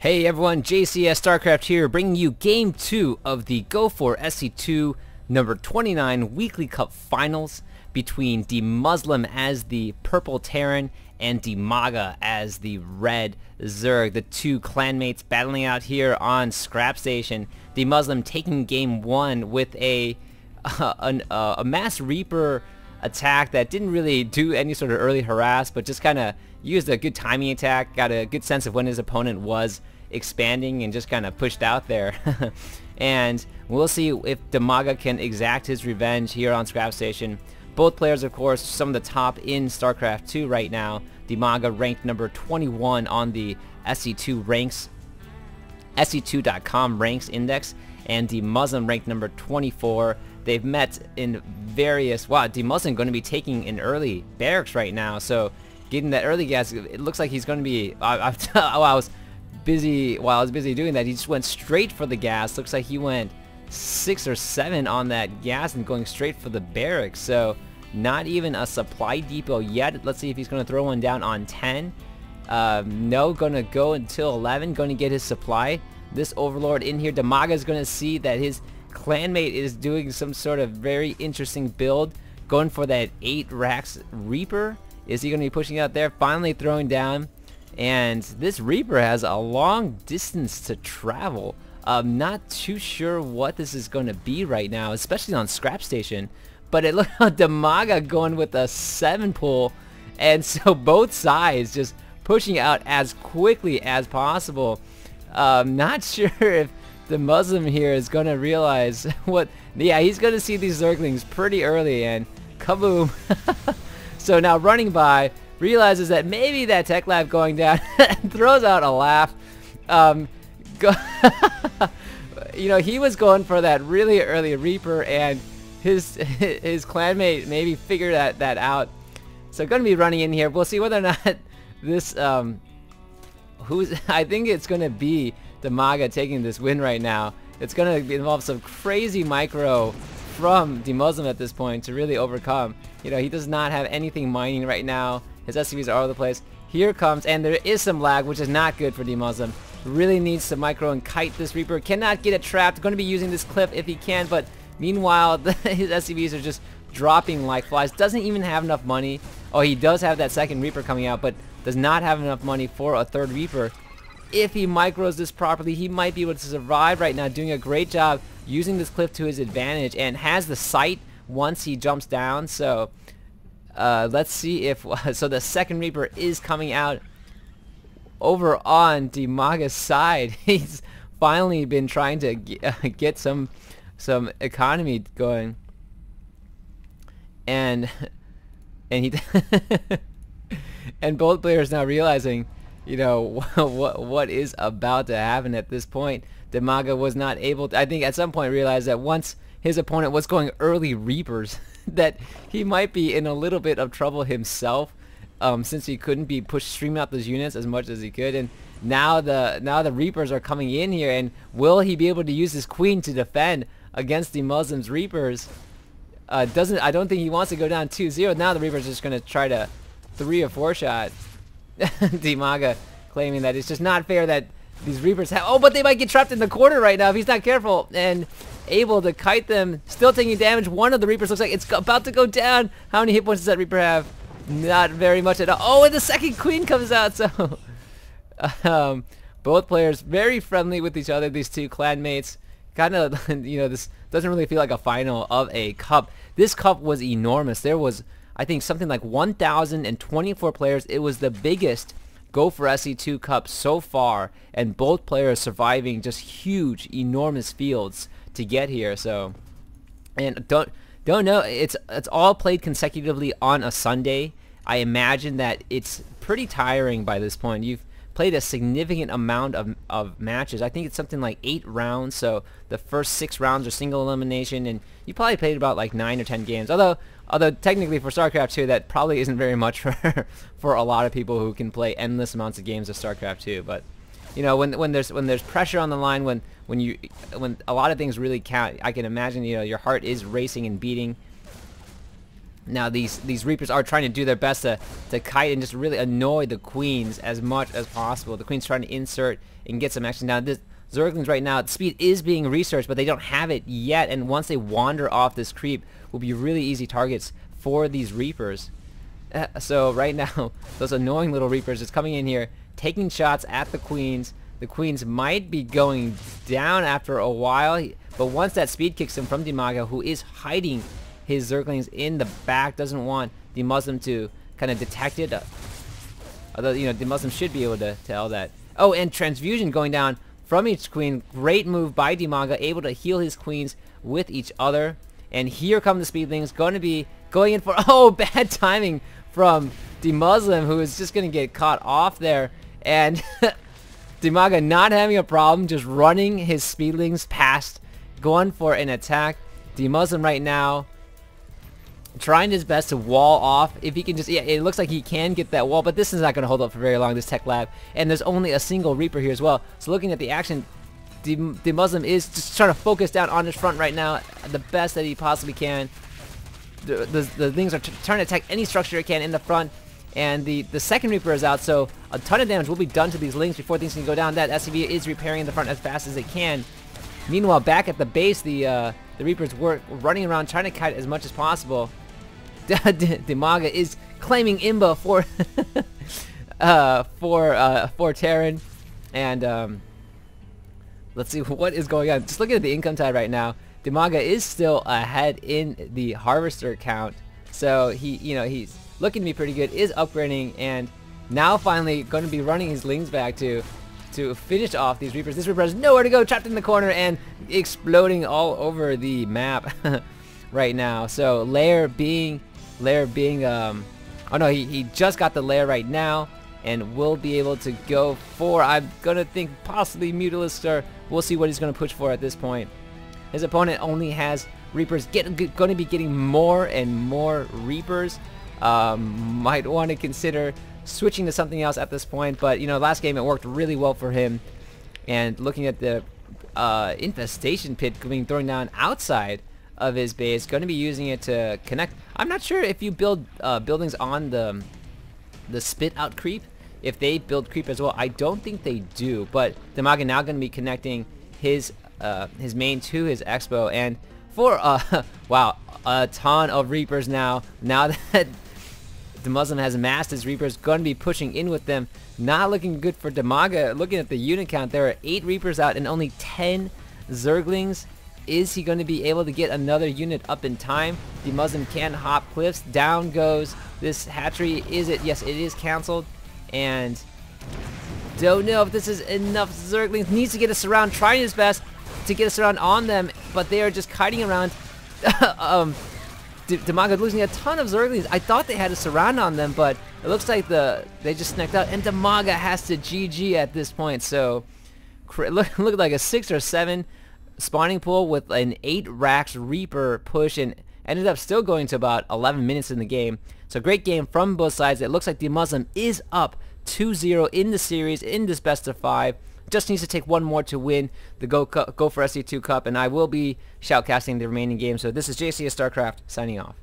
Hey everyone, JCS StarCraft here, bringing you Game 2 of the Go for SC2 number 29 Weekly Cup Finals between DeMusliM as the Purple Terran and DIMAGA as the Red Zerg. The two clanmates battling out here on Scrap Station. DeMusliM taking Game 1 with a Mass Reaper attack that didn't really do any sort of early harass, but just kind of used a good timing attack, got a good sense of when his opponent was expanding and just kind of pushed out there. And we'll see if DiMaga can exact his revenge here on Scrap Station. Both players, of course, some of the top in StarCraft 2 right now. DiMaga ranked number 21 on the sc2 ranks, sc2.com ranks index, and DeMusliM ranked number 24. They've met in various, wow, DeMusliM going to be taking an early barracks right now, so getting that early gas, it looks like he's going to be, while I was busy doing that, he just went straight for the gas. Looks like he went 6 or 7 on that gas and going straight for the barracks, so not even a supply depot yet. Let's see if he's going to throw one down on 10. No, going to go until 11, going to get his supply. This Overlord in here, DiMaga is going to see that his clanmate is doing some sort of very interesting build, going for that 8 racks Reaper. Is he going to be pushing out there? Finally throwing down. And this Reaper has a long distance to travel. I'm not too sure what this is going to be right now, especially on Scrap Station. But it looked like DiMaga going with a 7 pull. And so both sides just pushing out as quickly as possible. Not sure if DeMusliM here is going to realize what... Yeah, he's going to see these Zerglings pretty early, and kaboom. So now running by, realizes that maybe that tech lab going down, throws out a laugh. You know, he was going for that really early Reaper, and his clanmate maybe figured that out. So going to be running in here. We'll see whether or not this... I think it's going to be DiMaga taking this win right now. It's going to involve some crazy micro from DeMusliM at this point to really overcome. You know, he does not have anything mining right now. His SCVs are all over the place. Here comes, and there is some lag, which is not good for DeMusliM. Really needs to micro and kite this Reaper. Cannot get it trapped. Going to be using this cliff if he can, but meanwhile, his SCVs are just dropping like flies. Doesn't even have enough money. Oh, he does have that second Reaper coming out, but does not have enough money for a third Reaper. If he micros this properly, he might be able to survive right now, doing a great job using this cliff to his advantage, and has the sight once he jumps down. So let's see if... So the second Reaper is coming out over on DiMaga's side. He's finally been trying to get some economy going, and he and both players now realizing, you know, what is about to happen at this point. DiMaga was not able to, I think at some point, realized that once his opponent was going early Reapers, that he might be in a little bit of trouble himself, since he couldn't be streaming out those units as much as he could. And now the Reapers are coming in here, and will he be able to use his Queen to defend against DeMusliM's Reapers? I don't think he wants to go down 2-0. Now the Reaper's just going to try to 3 or 4 shot. DiMaga claiming that it's just not fair that these Reapers have... Oh, but they might get trapped in the corner right now if he's not careful. And able to kite them, still taking damage. One of the Reapers looks like it's about to go down. How many hit points does that Reaper have? Not very much at all. Oh, and the second Queen comes out. So both players very friendly with each other, these two clanmates. Kind of, you know, this doesn't really feel like a final of a cup. This cup was enormous. There was, I think, something like 1,024 players. It was the biggest Go for SC2 Cup so far, and both players surviving just huge, enormous fields to get here. So, and don't know, it's all played consecutively on a Sunday. I imagine that it's pretty tiring by this point. You've played a significant amount of matches. I think it's something like 8 rounds, so the first 6 rounds are single elimination, and you probably played about like 9 or 10 games. Although technically for StarCraft 2, that probably isn't very much for a lot of people who can play endless amounts of games of StarCraft 2. But you know, when there's pressure on the line, when a lot of things really count, I can imagine, you know, your heart is racing and beating. Now these Reapers are trying to do their best to kite and just really annoy the Queens as much as possible. The Queen's trying to insert and get some action. Now this Zerglings right now, speed is being researched, but they don't have it yet, and once they wander off this creep, will be really easy targets for these Reapers. So right now, those annoying little Reapers is coming in here, taking shots at the Queens. The Queens might be going down after a while, but once that speed kicks in from DiMaga, who is hiding his Zerglings in the back, doesn't want DeMusliM to kind of detect it. Although, you know, DeMusliM should be able to tell that. Oh, and Transfusion going down from each Queen. Great move by DiMaga, able to heal his Queens with each other. And here come the Speedlings, going to be going in for, oh, bad timing from DeMusliM, who is just going to get caught off there. And DiMaga not having a problem, just running his Speedlings past, going for an attack. DeMusliM right now trying his best to wall off. If he can just, yeah, it looks like he can get that wall, but this is not going to hold up for very long, this tech lab. And there's only a single Reaper here as well. So looking at the action, DeMusliM is just trying to focus down on his front right now the best that he possibly can. The things are trying to attack any structure it can in the front. And the second Reaper is out, so a ton of damage will be done to these Lings before things can go down. That SCV is repairing the front as fast as it can. Meanwhile, back at the base, the Reapers were running around trying to kite as much as possible. DiMaga is claiming Imba for for Terran, and let's see what is going on. Just looking at the income tide right now, DiMaga is still ahead in the harvester count, so he's looking to be pretty good. Is upgrading, and now finally going to be running his Lings back to finish off these Reapers. This Reaper has nowhere to go, trapped in the corner and exploding all over the map right now. So Lair being oh no, he just got the Lair right now and will be able to go for, I'm gonna think possibly Mutalisk, or we'll see what he's gonna push for at this point. His opponent only has Reapers, gonna be getting more and more Reapers. Might want to consider switching to something else at this point, but you know, last game it worked really well for him. And looking at the infestation pit being thrown down outside of his base, going to be using it to connect. I'm not sure if you build buildings on the spit out creep, if they build creep as well. I don't think they do, but DiMaga now going to be connecting his main to his expo, and for wow, a ton of Reapers now that DeMusliM has masked his Reapers, going to be pushing in with them. Not looking good for DiMaga. Looking at the unit count, there are 8 Reapers out and only 10 Zerglings. Is he going to be able to get another unit up in time? DeMusliM can hop cliffs. Down goes this hatchery. Is it? Yes, it is canceled. And don't know if this is enough. Zerglings needs to get a surround, trying his best to get a surround on them, but they are just kiting around. DiMaga losing a ton of Zerglings. I thought they had a surround on them, but it looks like they just snuck out, and DiMaga has to GG at this point. So look like a 6 or 7 spawning pool with an 8 racks Reaper push, and ended up still going to about 11 minutes in the game. So great game from both sides. It looks like DeMusliM is up 2-0 in the series in this best of 5. Just needs to take one more to win the Go for SC2 Cup, and I will be shoutcasting the remaining games. So this is JC of StarCraft signing off.